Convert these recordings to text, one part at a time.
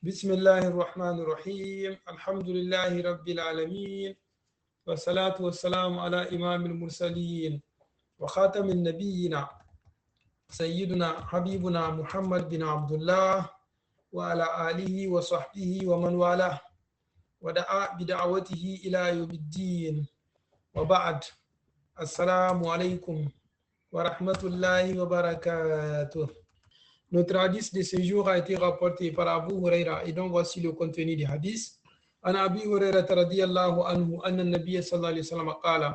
بسم الله الرحمن الرحيم الحمد لله رب العالمين والصلاة والسلام على إمام المرسلين وخاتم النبيين سيدنا حبيبنا محمد بن عبد الله وعلى آله وصحبه ومن والاه ودعا بدعوته إلى يوم الدين وبعد السلام عليكم ورحمة الله وبركاته. Notre hadith de ce jour a été rapporté par Abu Huraira et donc voici le contenu du hadith. عن أبي هريرة رضي الله عنه أن النبي صلى الله عليه وسلم قال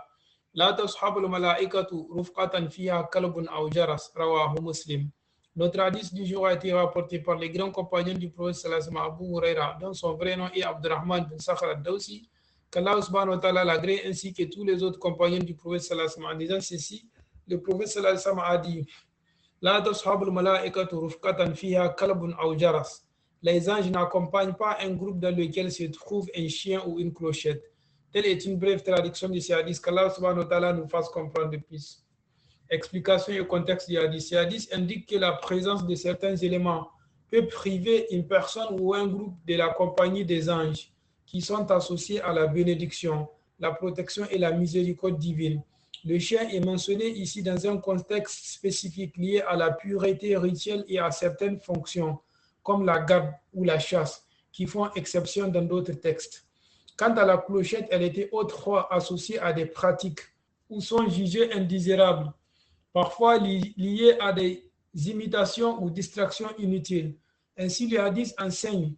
لا تصحب الملائكة رفقة فيها كلب أو جرس رواه مسلم. Notre hadith du jour a été rapporté par les grands compagnons du prophète sallallahu alayhi wa sallam, Abu Huraira, dont son vrai nom est Abdurrahman bin Sakhr al-Dawsi, qu'Allah subhanahu wa ta'ala l'agrée, ainsi que tous les autres compagnons du prophète sallallahu alayhi wa sallam. En disant ceci, le prophète sallallahu alayhi wa sallam a dit La tashabul malaikatu rufqatan fiha kalbun aw jaras. Les anges n'accompagnent pas un groupe dans lequel se trouve un chien ou une clochette. Telle est une brève traduction de ce hadith, qu'Allah subhanahu wa ta'ala nous fasse comprendre de plus. Explication et contexte du hadith. Ce hadith indique que la présence de certains éléments peut priver une personne ou un groupe de la compagnie des anges qui sont associés à la bénédiction, la protection et la miséricorde divine. Le chien est mentionné ici dans un contexte spécifique lié à la pureté rituelle et à certaines fonctions, comme la garde ou la chasse, qui font exception dans d'autres textes. Quant à la clochette, elle était autrefois associée à des pratiques ou sont jugées indésirables, parfois liées à des imitations ou distractions inutiles. Ainsi, le hadith enseigne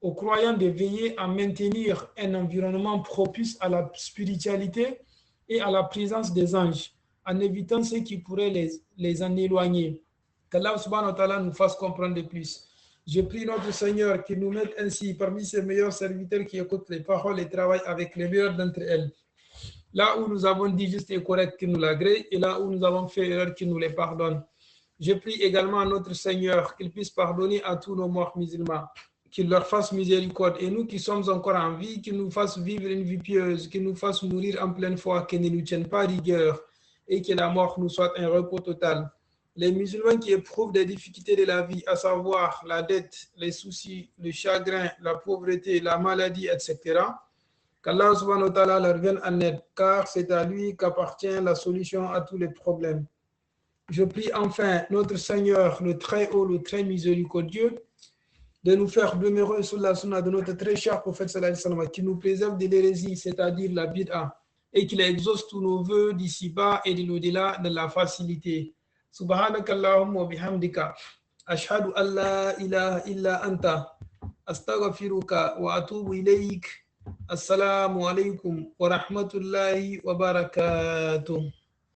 aux croyants de veiller à maintenir un environnement propice à la spiritualité et à la présence des anges, en évitant ce qui pourrait les en éloigner. Qu'Allah subhanahu wa ta'ala nous fasse comprendre de plus. Je prie notre Seigneur qu'il nous mette ainsi parmi ses meilleurs serviteurs qui écoutent les paroles et travaillent avec les meilleurs d'entre elles. Là où nous avons dit juste et correct, qu'il nous l'agrée, et là où nous avons fait erreur, qu'il nous les pardonne. Je prie également à notre Seigneur qu'il puisse pardonner à tous nos morts musulmans, qu'il leur fasse miséricorde, et nous qui sommes encore en vie, qu'il nous fasse vivre une vie pieuse, qu'il nous fasse mourir en pleine foi, qu'il ne nous tienne pas rigueur, et que la mort nous soit un repos total. Les musulmans qui éprouvent des difficultés de la vie, à savoir la dette, les soucis, le chagrin, la pauvreté, la maladie, etc., qu'Allah subhanahu wa ta'ala leur vienne en aide, car c'est à lui qu'appartient la solution à tous les problèmes. Je prie enfin notre Seigneur, le très haut, le très miséricordieux, de nous faire demeurer sur la sunna de notre très cher prophète sallallahu alayhi wa sallam, qui nous préserve de l'hérésie, c'est-à-dire la bid'a, et qu'il exauce tous nos vœux d'ici-bas et de l'au-delà de la facilité. Subhanakallahumma wa bihamdika, ashhadu an la ilaha illa anta, astaghfiruka wa atubu ilayk. Assalamu alaikum wa rahmatullahi wa barakatuh.